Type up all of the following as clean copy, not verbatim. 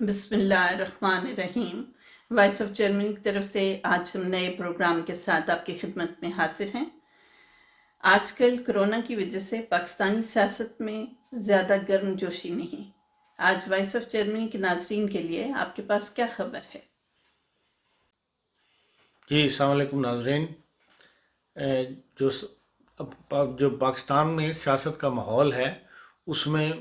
بسم اللہ الرحمن الرحیم۔ وائس آف جرمنی کی طرف سے آج ہم نئے پروگرام کے ساتھ آپ کی خدمت میں حاضر ہیں۔ آج کل کرونا کی وجہ سے پاکستانی سیاست میں زیادہ گرم جوشی نہیں۔ آج وائس آف جرمنی کے ناظرین کے لیے آپ کے پاس کیا خبر ہے؟ جی السلام علیکم ناظرین۔ جو جو پاکستان میں سیاست کا ماحول ہے اس میں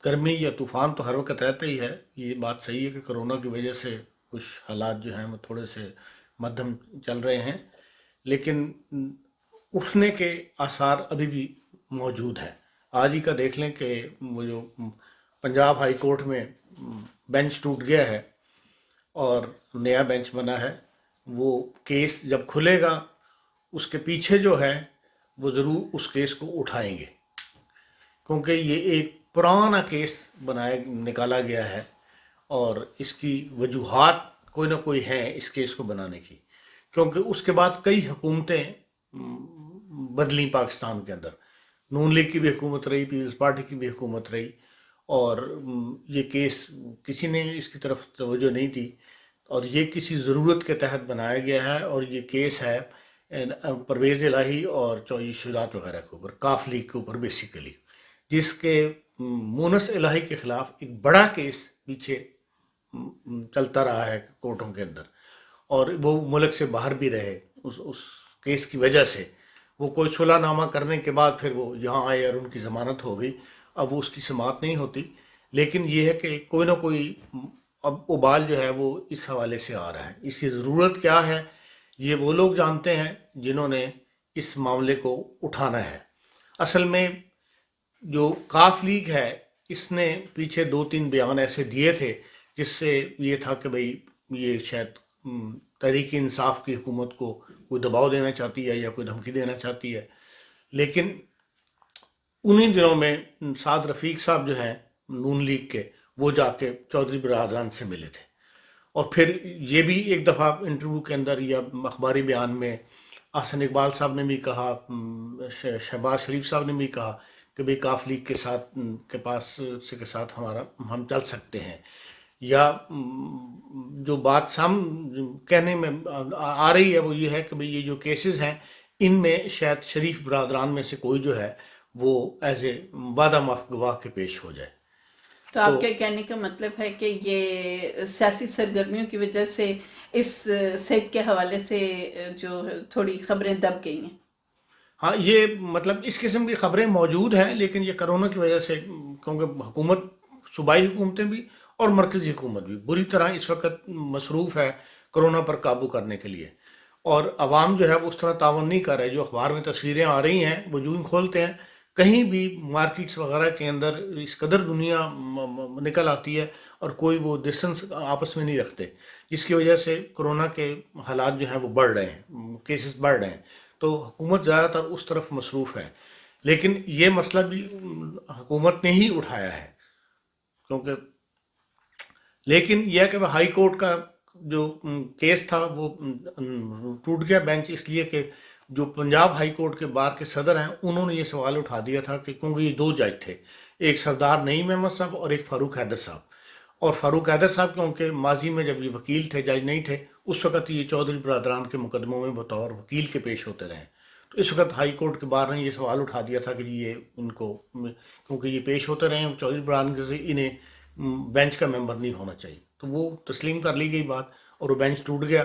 گرمی یا طوفان تو ہر وقت رہتا ہی ہے۔ یہ بات صحیح ہے کہ کرونا کی وجہ سے کچھ حالات جو ہیں وہ تھوڑے سے مدھم چل رہے ہیں، لیکن اٹھنے کے آثار ابھی بھی موجود ہیں۔ آج ہی کا دیکھ لیں کہ وہ جو پنجاب ہائی کورٹ میں بینچ ٹوٹ گیا ہے اور نیا بینچ بنا ہے، وہ کیس جب کھلے گا اس کے پیچھے جو ہے وہ ضرور اس کیس کو اٹھائیں گے، کیونکہ یہ ایک پرانا کیس نکالا گیا ہے اور اس کی وجوہات کوئی نہ کوئی ہیں اس کیس کو بنانے کی، کیونکہ اس کے بعد کئی حکومتیں بدلیں پاکستان کے اندر۔ نون لیگ کی بھی حکومت رہی، پیپلز پارٹی کی بھی حکومت رہی، اور یہ کیس کسی نے اس کی طرف توجہ نہیں دی، اور یہ کسی ضرورت کے تحت بنایا گیا ہے۔ اور یہ کیس ہے پرویز الہی اور چوہدری شجاعت وغیرہ کے اوپر، کاف لیگ کے اوپر بیسیکلی، جس کے مونس الہی کے خلاف ایک بڑا کیس پیچھے چلتا رہا ہے کورٹوں کے اندر، اور وہ ملک سے باہر بھی رہے اس کیس کی وجہ سے۔ وہ کوئی صلح نامہ کرنے کے بعد پھر وہ یہاں آئے اور ان کی ضمانت ہو گئی، اب وہ اس کی سماعت نہیں ہوتی، لیکن یہ ہے کہ کوئی نہ کوئی اب ابال جو ہے وہ اس حوالے سے آ رہا ہے۔ اس کی ضرورت کیا ہے یہ وہ لوگ جانتے ہیں جنہوں نے اس معاملے کو اٹھانا ہے۔ اصل میں جو کاف لیگ ہے اس نے پیچھے 2-3 بیان ایسے دیے تھے جس سے یہ تھا کہ بھئی یہ شاید تحریک انصاف کی حکومت کو کوئی دباؤ دینا چاہتی ہے یا کوئی دھمکی دینا چاہتی ہے، لیکن انہی دنوں میں سعد رفیق صاحب جو ہیں نون لیگ کے، وہ جا کے چودھری برادران سے ملے تھے، اور پھر یہ بھی ایک دفعہ انٹرویو کے اندر یا اخباری بیان میں احسن اقبال صاحب نے بھی کہا، شہباز شریف صاحب نے بھی کہا کہ بھئی کاف لیگ کے ساتھ ہم چل سکتے ہیں، یا جو بات کہنے میں آ رہی ہے وہ یہ ہے کہ بھئی یہ جو کیسز ہیں ان میں شاید شریف برادران میں سے کوئی جو ہے وہ ایز اے وعدہ معاف گواہ کے پیش ہو جائے۔ تو آپ کے کہنے کا مطلب ہے کہ یہ سیاسی سرگرمیوں کی وجہ سے اس سیٹ کے حوالے سے جو تھوڑی خبریں دب گئی ہیں؟ ہاں، یہ مطلب اس قسم کی خبریں موجود ہیں، لیکن یہ کرونا کی وجہ سے، کیونکہ حکومت، صوبائی حکومتیں بھی اور مرکزی حکومت بھی بری طرح اس وقت مصروف ہے کرونا پر قابو کرنے کے لیے، اور عوام جو ہے وہ اس طرح تعاون نہیں کر رہے۔ جو اخبار میں تصویریں آ رہی ہیں وہ جو ہی کھولتے ہیں کہیں بھی مارکیٹس وغیرہ کے اندر اس قدر دنیا نکل آتی ہے اور کوئی وہ ڈسٹنس آپس میں نہیں رکھتے، جس کی وجہ سے کرونا کے حالات جو ہیں وہ بڑھ رہے ہیں، کیسز بڑھ رہے ہیں، تو حکومت زیادہ تر اس طرف مصروف ہے۔ لیکن یہ مسئلہ بھی حکومت نے ہی اٹھایا ہے، کیونکہ لیکن یہ کہ ہائی کورٹ کا جو کیس تھا وہ ٹوٹ گیا بینچ، اس لیے کہ جو پنجاب ہائی کورٹ کے بار کے صدر ہیں انہوں نے یہ سوال اٹھا دیا تھا کہ کیونکہ یہ 2 جج تھے، ایک سردار نعیم احمد صاحب اور ایک فاروق حیدر صاحب، اور فاروق حیدر صاحب کیونکہ ماضی میں جب یہ وکیل تھے، جج نہیں تھے، اس وقت یہ چودھری برادران کے مقدموں میں بطور وکیل کے پیش ہوتے رہے، تو اس وقت ہائی کورٹ کے بار نے یہ سوال اٹھا دیا تھا کہ یہ ان کو، کیونکہ یہ پیش ہوتے رہے چودھری برادران سے، انہیں بینچ کا ممبر نہیں ہونا چاہیے، تو وہ تسلیم کر لی گئی بات، اور وہ بینچ ٹوٹ گیا،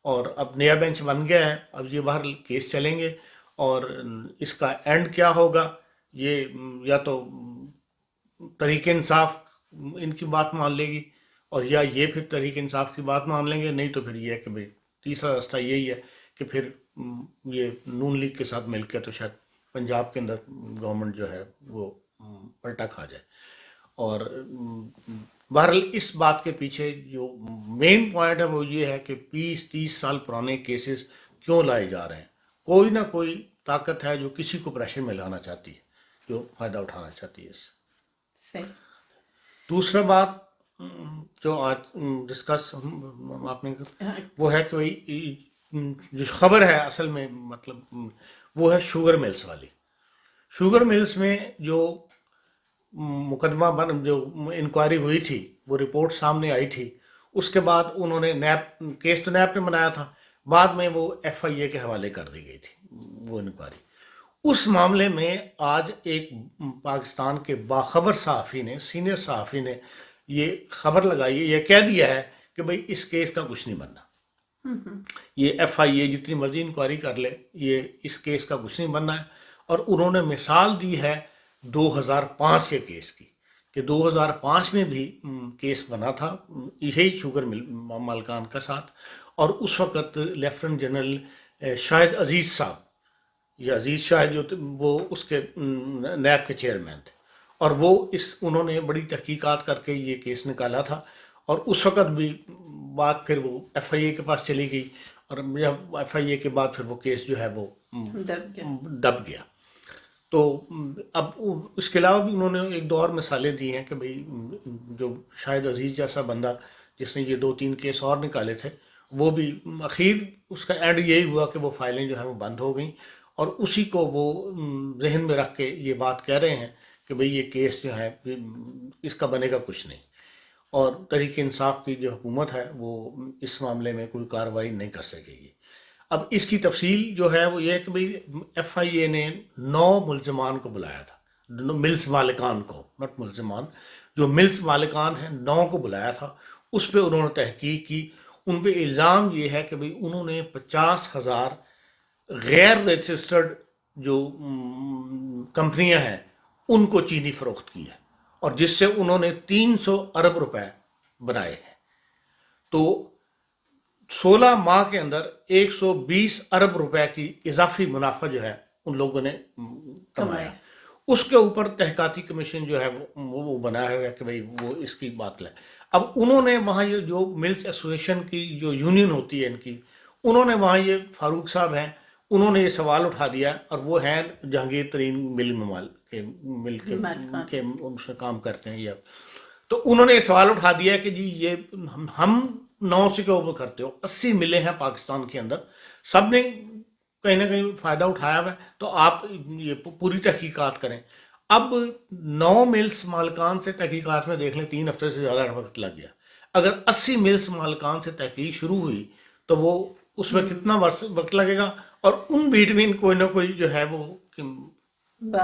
اور اب نیا بینچ بن گیا ہے۔ اب یہ باہر کیس چلیں گے، اور اس کا اینڈ کیا ہوگا، یہ یا تو تحریک انصاف ان کی بات مان لے گی، اور یا یہ پھر تحریک انصاف کی بات مان لیں گے، نہیں تو پھر یہ ہے کہ بھئی تیسرا راستہ یہی ہے کہ پھر یہ نون لیگ کے ساتھ مل کے تو شاید پنجاب کے اندر گورنمنٹ جو ہے وہ پلٹا کھا جائے۔ اور بہرحال اس بات کے پیچھے جو مین پوائنٹ ہے وہ یہ ہے کہ 20-30 سال پرانے کیسز کیوں لائے جا رہے ہیں۔ کوئی نہ کوئی طاقت ہے جو کسی کو پریشر میں لانا چاہتی ہے، جو فائدہ اٹھانا چاہتی ہے اس سے۔ صحیح۔ دوسرا بات جو آج ڈسکس آپ نے وہ ہے کہ جو خبر ہے اصل میں مطلب وہ ہے شوگر ملز والی۔ شوگر ملز میں جو مقدمہ جو انکوائری ہوئی تھی وہ رپورٹ سامنے آئی تھی، اس کے بعد انہوں نے نیب کیس تو نیب نے بنایا تھا، بعد میں وہ ایف آئی اے کے حوالے کر دی گئی تھی وہ انکوائری۔ اس معاملے میں آج ایک پاکستان کے باخبر صحافی نے، سینئر صحافی نے یہ خبر لگائی ہے، یہ کہہ دیا ہے کہ بھئی اس کیس کا کچھ نہیں بننا، یہ ایف آئی اے جتنی مرضی انکوائری کر لے، یہ اس کیس کا کچھ نہیں بننا ہے۔ اور انہوں نے مثال دی ہے 2005 کے کیس کی، کہ 2005 میں بھی کیس بنا تھا یہی شوگر مالکان کا ساتھ، اور اس وقت لیفٹننٹ جنرل شاہد عزیز صاحب، یہ عزیز شاہد جو وہ اس کے نیب کے چیئرمین تھے، اور وہ انہوں نے بڑی تحقیقات کر کے یہ کیس نکالا تھا، اور اس وقت بھی بات پھر وہ ایف آئی اے کے پاس چلی گئی، اور جب ایف آئی اے کے بعد پھر وہ کیس جو ہے وہ دب گیا۔ تو اب اس کے علاوہ بھی انہوں نے ایک دو اور مثالیں دی ہیں کہ بھئی جو شاہد عزیز جیسا بندہ جس نے یہ 2-3 کیس اور نکالے تھے، وہ بھی اخیر اس کا اینڈ یہی ہوا کہ وہ فائلیں جو ہیں وہ بند ہو گئیں، اور اسی کو وہ ذہن میں رکھ کے یہ بات کہہ رہے ہیں کہ بھئی یہ کیس جو ہے اس کا بنے گا کچھ نہیں، اور تحریک انصاف کی جو حکومت ہے وہ اس معاملے میں کوئی کارروائی نہیں کر سکے گی۔ اب اس کی تفصیل جو ہے وہ یہ ہے کہ بھئی ایف آئی اے نے 9 ملزمان کو بلایا تھا، ملز مالکان کو، نٹ ملزمان، جو ملز مالکان ہیں 9 کو بلایا تھا، اس پہ انہوں نے تحقیق کی۔ ان پہ الزام یہ ہے کہ بھئی انہوں نے 50,000 غیر رجسٹرڈ جو کمپنیاں ہیں ان کو چینی فروخت کی ہے، اور جس سے انہوں نے 300 ارب روپے بنائے ہیں۔ تو 16 ماہ کے اندر 120 ارب روپے کی اضافی منافع جو ہے ان لوگوں نے کمایا۔ اس کے اوپر تحقیقاتی کمیشن جو ہے وہ بنایا ہوا ہے کہ بھئی وہ اس کی بات لے۔ اب انہوں نے وہاں یہ جو ملز ایسوسیشن کی جو یونین ہوتی ہے ان کی، انہوں نے وہاں یہ فاروق صاحب ہیں، انہوں نے یہ سوال اٹھا دیا، اور وہ ہیں جہانگیر ترین مل کے ان سے کام کرتے ہیں، تو انہوں نے یہ سوال اٹھا دیا کہ جی یہ ہم 9 سے کیوں کرتے ہو، 80 ملیں ہیں پاکستان کے اندر، سب نے کہیں نہ کہیں فائدہ اٹھایا ہوا ہے، تو آپ یہ پوری تحقیقات کریں۔ اب 9 ملز مالکان سے تحقیقات میں دیکھ لیں 3 ہفتے سے زیادہ وقت لگ گیا۔ اگر 80 ملز مالکان سے تحقیق شروع ہوئی تو وہ اس میں کتنا وقت لگے گا، اور ان بیٹ میں کوئی نہ کوئی جو ہے وہ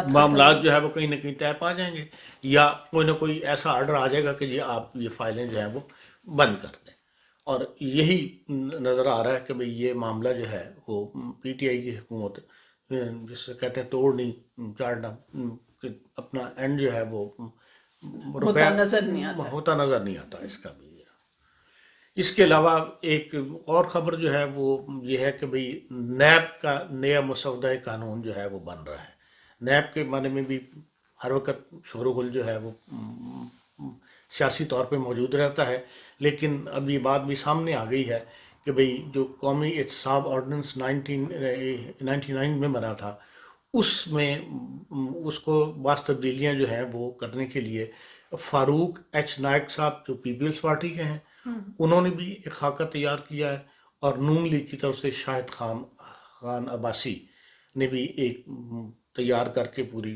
معاملات جو ہے وہ کہیں نہ کہیں طے پا جائیں گے، یا کوئی نہ کوئی ایسا آرڈر آ جائے گا کہ جی آپ یہ فائلیں جو ہیں وہ بند کر دیں۔ اور یہی نظر آ رہا ہے کہ بھئی یہ معاملہ جو ہے وہ پی ٹی آئی کی حکومت، جس سے کہتے ہیں توڑ نہیں چاڑنا، کہ اپنا اینڈ جو ہے وہ ہوتا نظر نہیں آتا اس کا بھی۔ اس کے علاوہ ایک اور خبر جو ہے وہ یہ ہے کہ بھئی نیب کا نیا مسودہ قانون جو ہے وہ بن رہا ہے۔ نیب کے بارے میں بھی ہر وقت شور و غل جو ہے وہ سیاسی طور پہ موجود رہتا ہے، لیکن اب یہ بات بھی سامنے آ گئی ہے کہ بھئی جو قومی احتساب آرڈیننس 1999 میں بنا تھا، اس میں اس کو بعض تبدیلیاں جو ہیں وہ کرنے کے لیے فاروق ایچ نائک صاحب جو پیپلز پارٹی کے ہیں، انہوں نے بھی ایک خاکہ تیار کیا ہے، اور نون لیگ کی طرف سے شاہد خان عباسی نے بھی ایک تیار کر کے پوری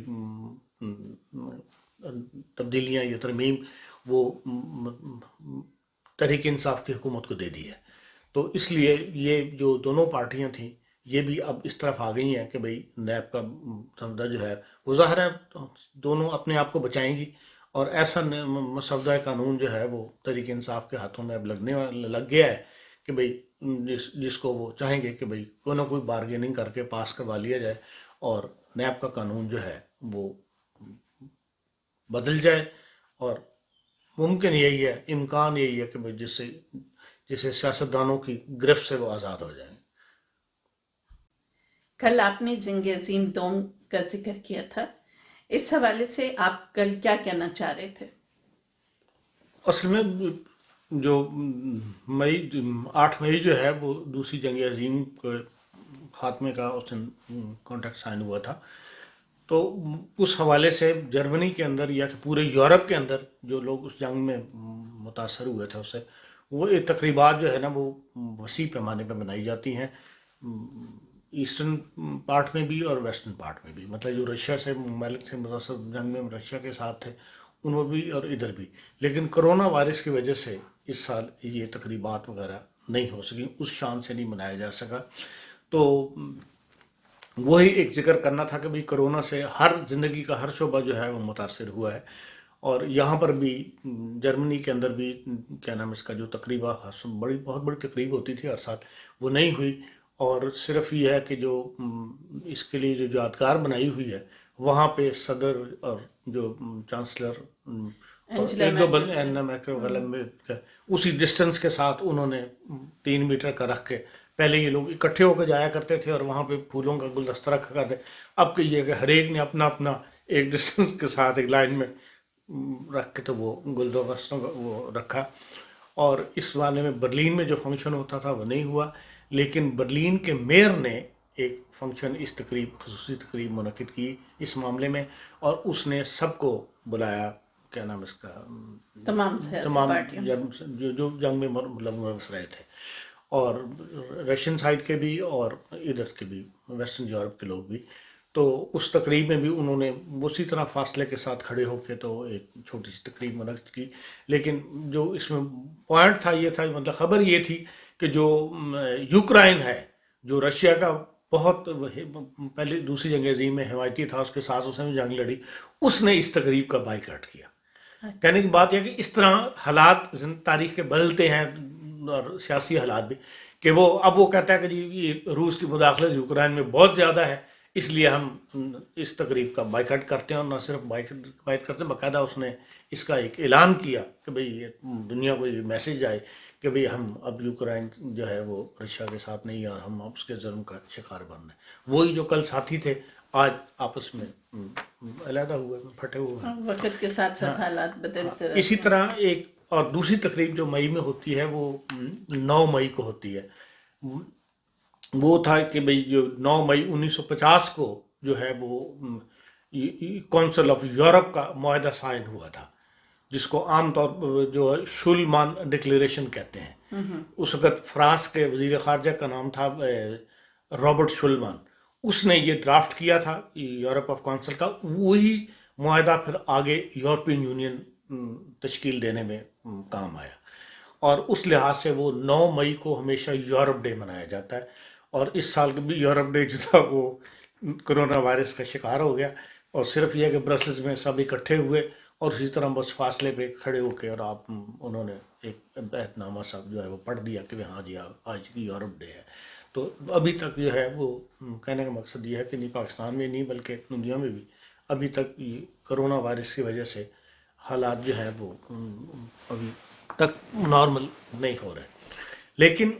تبدیلیاں یا ترمیم وہ تحریک انصاف کی حکومت کو دے دی ہے۔ تو اس لیے یہ جو دونوں پارٹیاں تھیں یہ بھی اب اس طرف آ گئی ہیں کہ بھئی نیب کا مسودہ جو ہے وہ ظاہر ہے دونوں اپنے آپ کو بچائیں گی، اور ایسا مسودہ قانون جو ہے وہ تحریک انصاف کے ہاتھوں میں اب لگ گیا ہے کہ بھئی جس کو وہ چاہیں گے کہ بھئی کوئی نہ کوئی بارگیننگ کر کے پاس کروا لیا جائے، اور نیب کا قانون جو ہے وہ بدل جائے، اور ممکن یہی ہے، امکان یہی ہے کہ بھئی جسے سیاستدانوں کی گرفت سے وہ آزاد ہو جائیں۔ کل آپ نے جنگ عظیم دوم کا ذکر کیا تھا، اس حوالے سے آپ کل کیا کہنا چاہ رہے تھے؟ اصل میں جو 8 مئی جو ہے وہ دوسری جنگ عظیم کے خاتمے کا اس دن کانٹریکٹ سائن ہوا تھا، تو اس حوالے سے جرمنی کے اندر یا کہ پورے یورپ کے اندر جو لوگ اس جنگ میں متاثر ہوئے تھے اس سے، وہ تقریبات جو ہے نا وہ وسیع پیمانے پہ منائی جاتی ہیں۔ ایسٹرن پارٹ میں بھی اور ویسٹرن پارٹ میں بھی، مطلب جو رشیا سے ممالک سے متاثر جنگ میں رشیا کے ساتھ تھے ان میں بھی اور ادھر بھی. لیکن کرونا وائرس کی وجہ سے اس سال یہ تقریبات وغیرہ نہیں ہو سکی، اس شان سے نہیں منایا جا سکا. تو وہی ایک ذکر کرنا تھا کہ بھئی کرونا سے ہر زندگی کا ہر شعبہ جو ہے وہ متاثر ہوا ہے. اور یہاں پر بھی جرمنی کے اندر بھی کیا نام اس کا جو تقریبہ بہت بڑی تقریب ہوتی تھی ہر سال، وہ نہیں ہوئی. اور صرف یہ ہے کہ جو اس کے لیے جو یادگار بنائی ہوئی ہے وہاں پہ صدر اور جو چانسلر اور انجلا ایک دو میرکل جی. ایننا میرکل وغیرہ اسی ڈسٹنس کے ساتھ انہوں نے 3 میٹر کا رکھ کے، پہلے یہ لوگ اکٹھے ہو کے جایا کرتے تھے اور وہاں پہ پھولوں کا گلدستہ رکھا کرتے، اب کہ یہ کہ ہر ایک نے اپنا اپنا ایک ڈسٹنس کے ساتھ ایک لائن میں رکھ کے تو وہ گلدستوں کا وہ رکھا. اور اس والے میں برلین میں جو فنکشن ہوتا تھا وہ نہیں ہوا، لیکن برلین کے میئر نے ایک فنکشن اس تقریب خصوصی تقریب منعقد کی اس معاملے میں، اور اس نے سب کو بلایا، کیا نام اس کا، تمام سیاسی تمام پارٹیوں. جو جنگ میں ملوث رہے تھے، اور رشین سائڈ کے بھی اور ادھر کے بھی ویسٹرن یورپ کے لوگ بھی. تو اس تقریب میں بھی انہوں نے اسی طرح فاصلے کے ساتھ کھڑے ہو کے تو ایک چھوٹی سی تقریب منعقد کی. لیکن جو اس میں پوائنٹ تھا یہ تھا، مطلب خبر یہ تھی کہ جو یوکرائن ہے، جو رشیا کا بہت پہلے دوسری جنگ عظیم میں حمایتی تھا، اس کے ساتھ اس نے بھی جنگ لڑی، اس نے اس تقریب کا بائیکاٹ کیا. کہنے کی بات یہ کہ اس طرح حالات تاریخ کے بدلتے ہیں، اور سیاسی حالات بھی، کہ اب وہ کہتا ہے کہ جی یہ روس کی مداخلت یوکرائن میں بہت زیادہ ہے، اس لیے ہم اس تقریب کا بائیکاٹ کرتے ہیں. اور نہ صرف بائیکاٹ کرتے ہیں، باقاعدہ اس نے اس کا ایک اعلان کیا کہ بھئی یہ دنیا کو یہ میسج آئے کہ بھئی ہم اب یوکرائن جو ہے وہ رشیا کے ساتھ نہیں ہے اور ہم اب اس کے ظلم کا شکار بن رہے ہیں. وہی جو کل ساتھی تھے آج آپس میں علیحدہ ہوئے، پھٹے ہوئے ہیں. وقت کے ساتھ ساتھ حالات بدلتے رہتے اسی ہیں. طرح ایک اور دوسری تقریب جو مئی میں ہوتی ہے وہ 9 مئی کو ہوتی ہے. وہ تھا کہ بھئی جو 9 مئی 1950 کو جو ہے وہ کونسل آف یورپ کا معاہدہ سائن ہوا تھا، جس کو عام طور پر جو ہے شولمان ڈکلیریشن کہتے ہیں. اس وقت فرانس کے وزیر خارجہ کا نام تھا رابرٹ شولمان. اس نے یہ ڈرافٹ کیا تھا یورپ آف کونسل کا. وہی معاہدہ پھر آگے یورپین یونین تشکیل دینے میں کام آیا، اور اس لحاظ سے وہ 9 مئی کو ہمیشہ یورپ ڈے منایا جاتا ہے. اور اس سال بھی یورپ ڈے جو تھا وہ کرونا وائرس کا شکار ہو گیا، اور صرف یہ کہ برسلز میں سب اکٹھے ہوئے اور اسی طرح بس فاصلے پہ کھڑے ہو کے، اور انہوں نے ایک عہد نامہ سب جو ہے وہ پڑھ دیا کہ ہاں جی آج کی یورپ ڈے ہے. تو ابھی تک جو ہے وہ کہنے کا مقصد یہ ہے کہ نہیں پاکستان میں نہیں بلکہ دنیا میں بھی ابھی تک یہ کرونا وائرس کی وجہ سے حالات جو ہیں وہ ابھی تک نارمل نہیں ہو رہے. لیکن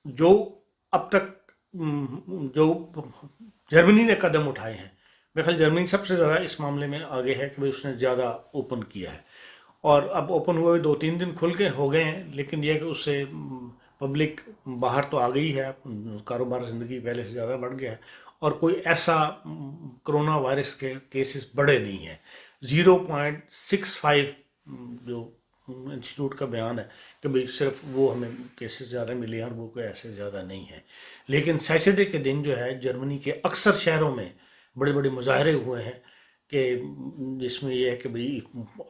جو اب تک جو جرمنی نے قدم اٹھائے ہیں، میرے خیال جرمنی سب سے زیادہ اس معاملے میں آگے ہے کہ اس نے زیادہ اوپن کیا ہے. اور اب اوپن ہوئے 2-3 دن کھل کے ہو گئے ہیں، لیکن یہ کہ اس سے پبلک باہر تو آ گئی ہے، کاروبار زندگی پہلے سے زیادہ بڑھ گیا ہے، اور کوئی ایسا کرونا وائرس کے کیسز بڑے نہیں ہیں. 0.65 جو انسٹیٹیوٹ کا بیان ہے کہ بھئی صرف وہ ہمیں کیسز زیادہ ملے ہیں، اور وہ کوئی ایسے زیادہ نہیں ہیں. لیکن سیٹرڈے کے دن جو ہے جرمنی کے اکثر شہروں میں بڑے بڑے مظاہرے ہوئے ہیں، کہ جس میں یہ ہے کہ بھئی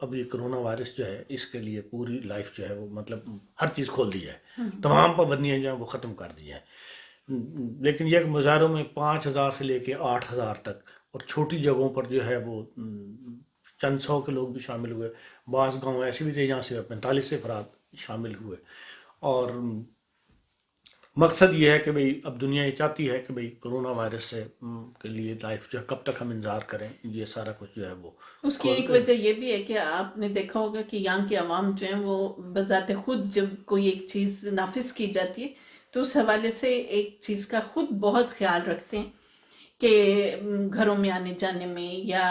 اب یہ کرونا وائرس جو ہے اس کے لیے پوری لائف جو ہے وہ مطلب ہر چیز کھول دی جائے، تمام پابندیاں جو ہیں وہ ختم کر دی جائیں. لیکن یہ کہ مظاہروں میں 5,000 سے لے کے 8,000 تک، اور چھوٹی جگہوں پر جو ہے وہ چند سو کے لوگ بھی شامل ہوئے. بعض گاؤں ایسے بھی تھے جہاں سے 45 افراد شامل ہوئے. اور مقصد یہ ہے کہ بھئی اب دنیا یہ چاہتی ہے کہ بھئی کرونا وائرس سے کے لیے لائف جو ہے کب تک ہم انتظار کریں، یہ سارا کچھ جو ہے وہ اس کی ایک وجہ یہ بھی ہے کہ آپ نے دیکھا ہوگا کہ یہاں کے عوام جو ہیں وہ بذات خود جب کوئی ایک چیز نافذ کی جاتی ہے تو اس حوالے سے ایک چیز کا خود بہت خیال رکھتے ہیں، کہ گھروں میں آنے جانے میں یا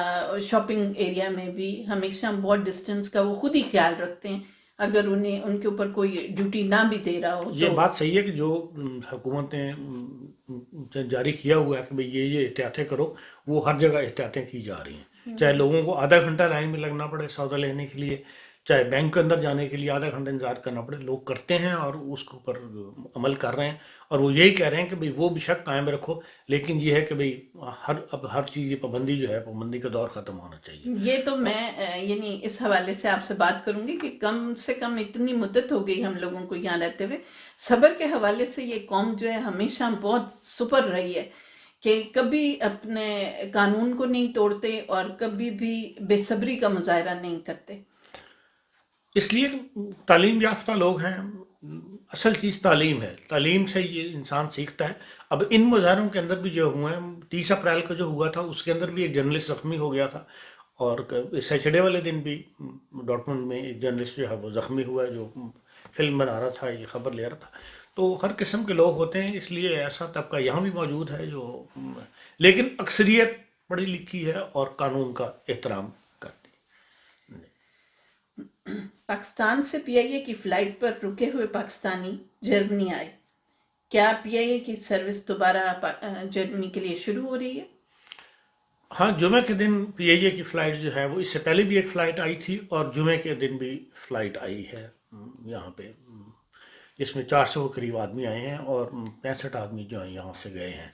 شاپنگ ایریا میں بھی ہمیشہ بہت ڈسٹنس کا وہ خود ہی خیال رکھتے ہیں، اگر انہیں ان کے اوپر کوئی ڈیوٹی نہ بھی دے رہا ہو. یہ تو بات صحیح ہے کہ جو حکومت نے جاری کیا ہوا ہے کہ بھئی یہ احتیاطیں کرو، وہ ہر جگہ احتیاطیں کی جا رہی ہیں. چاہے لوگوں کو آدھا گھنٹہ لائن میں لگنا پڑے سودا لینے کے لیے، چاہے بینک کے اندر جانے کے لیے آدھا گھنٹہ انتظار کرنا پڑے، لوگ کرتے ہیں اور اس کے اوپر عمل کر رہے ہیں، اور وہ یہی کہہ رہے ہیں کہ بھئی وہ بھی شک قائم رکھو، لیکن یہ ہے کہ بھئی اب ہر چیز، یہ پابندی جو ہے، پابندی کا دور ختم ہونا چاہیے۔ یہ تو میں یعنی اس حوالے سے آپ سے بات کروں گی کہ کم سے کم اتنی مدت ہو گئی ہم لوگوں کو یہاں رہتے ہوئے، صبر کے حوالے سے یہ قوم جو ہے ہمیشہ بہت سپر رہی ہے کہ کبھی اپنے قانون کو نہیں توڑتے اور کبھی بھی بے صبری کا مظاہرہ نہیں کرتے۔ اس لیے تعلیم یافتہ لوگ ہیں، اصل چیز تعلیم ہے، تعلیم سے یہ انسان سیکھتا ہے۔ اب ان مظاہروں کے اندر بھی جو ہوئے ہیں، 30 اپریل کو جو ہوا تھا اس کے اندر بھی ایک جرنلسٹ زخمی ہو گیا تھا، اور سیچرڈے والے دن بھی ڈارٹمنڈ میں ایک جرنلسٹ جو ہے وہ زخمی ہوا ہے، جو فلم بنا رہا تھا، یہ خبر لے رہا تھا۔ تو ہر قسم کے لوگ ہوتے ہیں، اس لیے ایسا طبقہ یہاں بھی موجود ہے جو، لیکن اکثریت پڑھی لکھی ہے اور قانون کا احترام کرتی ہے۔ پاکستان سے پی آئی اے کی فلائٹ پر رکے ہوئے پاکستانی جرمنی آئے، کیا پی آئی اے کی سروس دوبارہ جرمنی کے لیے شروع ہو رہی ہے؟ ہاں، جمعہ کے دن پی آئی اے کی فلائٹ جو ہے وہ، اس سے پہلے بھی ایک فلائٹ آئی تھی اور جمعہ کے دن بھی فلائٹ آئی ہے یہاں پہ، جس میں 400 کے قریب آدمی آئے ہیں اور 65 آدمی جو ہیں یہاں سے گئے ہیں،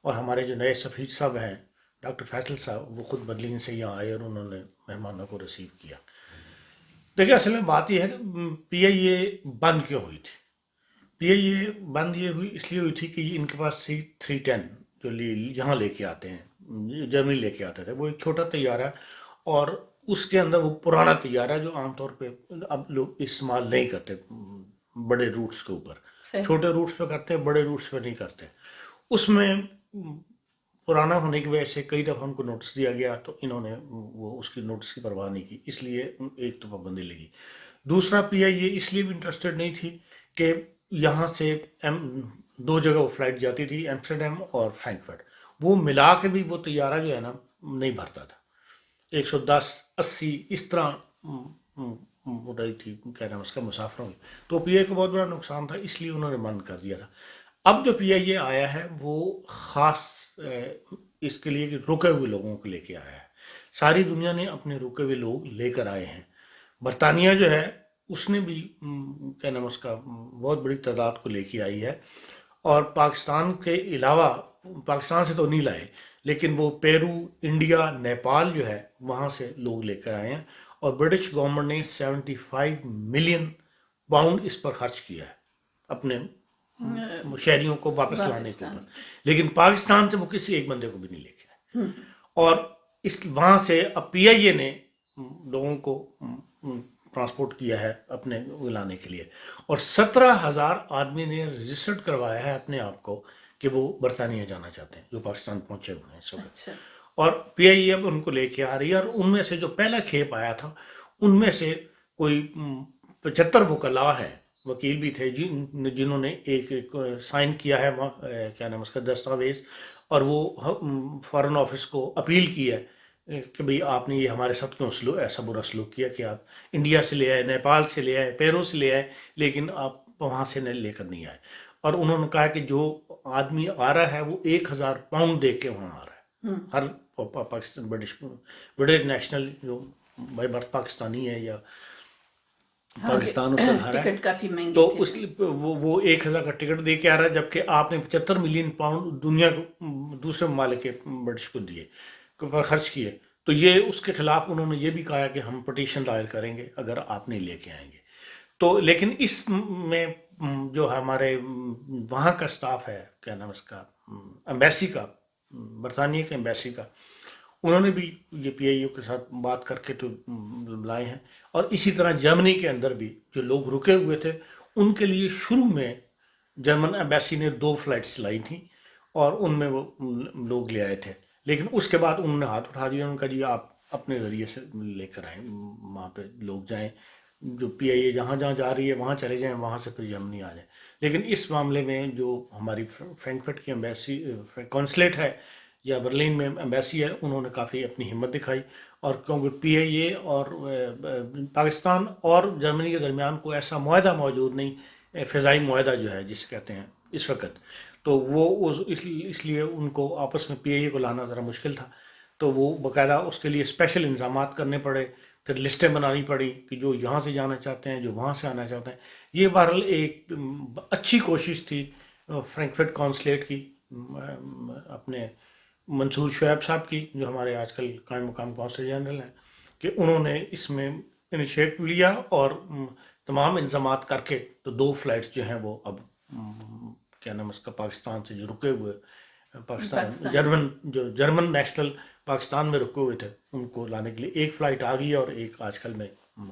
اور ہمارے جو نئے سفیر صاحب ہیں ڈاکٹر فیصل صاحب، وہ خود برلن سے یہاں آئے اور انہوں نے مہمانوں کو ریسیو کیا۔ دیکھیں، اصل میں بات یہ ہے کہ پی آئی اے بند کیوں ہوئی تھی؟ پی آئی اے بند یہ ہوئی، اس لیے ہوئی تھی کہ ان کے پاس سی 310 جو یہاں لے کے آتے ہیں، جرمنی لے کے آتے تھے، وہ ایک چھوٹا طیارہ ہے، اور اس کے اندر وہ پرانا طیارہ ہے جو عام طور پہ اب لوگ استعمال نہیں کرتے بڑے روٹس کے اوپر، صحیح۔ چھوٹے روٹس پہ کرتے ہیں، بڑے روٹس پہ نہیں کرتے۔ اس میں پرانا ہونے کی وجہ سے کئی دفعہ ان کو نوٹس دیا گیا، تو انہوں نے وہ اس کی نوٹس کی پرواہ نہیں کی، اس لیے ایک تو پابندی لگی۔ دوسرا، پی آئی اے اس لیے بھی انٹرسٹڈ نہیں تھی کہ یہاں سے دو جگہ وہ فلائٹ جاتی تھی، ایمسٹرڈیم اور فرینکفرٹ، وہ ملا کے بھی وہ طیارہ جو ہے نا نہیں بھرتا تھا، 110 80 اس طرح ہو رہی تھی، کہہ رہے ہیں اس کا مسافروں کی، تو پی آئی کو بہت بڑا نقصان تھا، اس لیے انہوں نے بند کر دیا تھا۔ اب جو پی آئی اے آیا ہے وہ خاص اس کے لیے کہ رکے ہوئے لوگوں کو لے کے آیا ہے، ساری دنیا نے اپنے رکے ہوئے لوگ لے کر آئے ہیں۔ برطانیہ جو ہے اس نے بھی کیا نام اس کا بہت بڑی تعداد کو لے کے آئی ہے، اور پاکستان کے علاوہ، پاکستان سے تو نہیں لائے، لیکن وہ پیرو، انڈیا، نیپال جو ہے وہاں سے لوگ لے کر آئے ہیں، اور برٹش گورنمنٹ نے 75 ملین پاؤنڈ اس پر خرچ کیا ہے اپنے شہریوں کو واپس لانے کے اوپر، لیکن پاکستان سے وہ کسی ایک بندے کو بھی نہیں لے کے آئے، اور اس وہاں سے اب پی آئی اے نے لوگوں کو ٹرانسپورٹ کیا ہے اپنے لانے کے لیے، اور 17,000 آدمی نے رجسٹرڈ کروایا ہے اپنے آپ کو کہ وہ برطانیہ جانا چاہتے ہیں، جو پاکستان پہنچے ہوئے ہیں اس وقت، اور پی آئی اے اب ان کو لے کے آ رہی ہے، اور ان میں سے جو پہلا کھیپ آیا تھا ان میں سے کوئی 75 وکلاء ہیں، وکیل بھی تھے جنہوں نے ایک سائن کیا ہے کیا نام اس کا دستاویز، اور وہ فارن آفس کو اپیل کی ہے کہ بھئی آپ نے یہ ہمارے ساتھ کیوں ایسا برا سلوک کیا کہ آپ انڈیا سے لے آئے، نیپال سے لے آئے، پیرو سے لے آئے، لیکن آپ وہاں سے لے کر نہیں آئے، اور انہوں نے کہا کہ جو آدمی آ رہا ہے وہ 1,000 پاؤنڈ دے کے وہاں آ رہا ہے، ہر پاکستان برٹش نیشنل جو بائی برتھ پاکستانی ہے یا پاکستان اس کا گھر ہے، ٹکٹ کافی مہنگی تو تھے، اس وہ 1,000 کا ٹکٹ دے کے آ رہا ہے، جبکہ آپ نے 75 ملین پاؤنڈ دنیا کو دوسرے ممالک کے برٹش کو دیے، خرچ کیے، تو یہ اس کے خلاف انہوں نے یہ بھی کہا کہ ہم پٹیشن دائر کریں گے اگر آپ نہیں لے کے آئیں گے۔ تو لیکن اس میں جو ہمارے وہاں کا سٹاف ہے، کیا نام اس کا، ایمبیسی کا، برطانیہ کے ایمبیسی کا، انہوں نے بھی یہ پی آئی او کے ساتھ بات کر کے تو لائے ہیں، اور اسی طرح جرمنی کے اندر بھی جو لوگ رکے ہوئے تھے ان کے لیے شروع میں جرمن ایمبیسی نے 2 فلائٹس چلائی تھیں اور ان میں وہ لوگ لے آئے تھے، لیکن اس کے بعد انہوں نے ہاتھ اٹھا دیا، انہوں نے کہا جی آپ اپنے ذریعے سے لے کر آئیں، وہاں پہ لوگ جائیں، جو پی آئی اے جہاں جہاں جا رہی ہے وہاں چلے جائیں، وہاں سے پھر جرمنی آ جائیں۔ لیکن اس معاملے میں جو ہماری فرینکفرٹ کی ایمبیسی کونسلیٹ ہے یا برلن میں ایمبیسی ہے، انہوں نے کافی اپنی ہمت دکھائی، اور کیونکہ پی آئی اے اور پاکستان اور جرمنی کے درمیان کوئی ایسا معاہدہ موجود نہیں، فضائی معاہدہ جو ہے جسے کہتے ہیں اس وقت، تو وہ اس لیے ان کو آپس میں پی آئی اے کو لانا ذرا مشکل تھا، تو وہ باقاعدہ اس کے لیے اسپیشل انتظامات کرنے پڑے، پھر لسٹیں بنانی پڑی کہ جو یہاں سے جانا چاہتے ہیں، جو وہاں سے آنا چاہتے ہیں. یہ بہرحال ایک اچھی کوشش تھی فرینکفرٹ کونسلیٹ کی، اپنے منصور شعیب صاحب کی، جو ہمارے آج کل قائم مقام قونصل جنرل ہیں، کہ انہوں نے اس میں انیشیٹو لیا اور تمام انضامات کر کے تو 2 فلائٹس جو ہیں وہ اب کیا نام اس کا پاکستان سے جو رکے ہوئے پاکستان جرمن نیشنل پاکستان میں رکے ہوئے تھے ان کو لانے کے لیے 1 فلائٹ آ گئی ہے اور 1 آج کل میں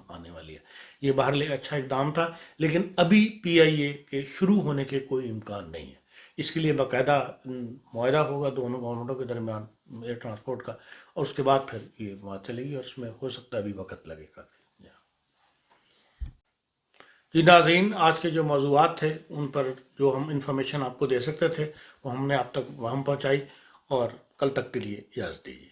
آنے والی ہے. یہ بہرحال ایک اچھا اقدام تھا، لیکن ابھی PIA کے شروع ہونے کے کوئی امکان نہیں ہے. اس کے لیے باقاعدہ معاہدہ ہوگا دونوں گورنمنٹوں کے درمیان ایئر ٹرانسپورٹ کا، اور اس کے بعد پھر یہ بات چلے گی، اور اس میں ہو سکتا ہے ابھی وقت لگے کافی. جی ناظرین، آج کے جو موضوعات تھے ان پر جو ہم انفارمیشن آپ کو دے سکتے تھے وہ ہم نے آپ تک وہاں پہنچائی، اور کل تک کے لیے اجازت دیجیے.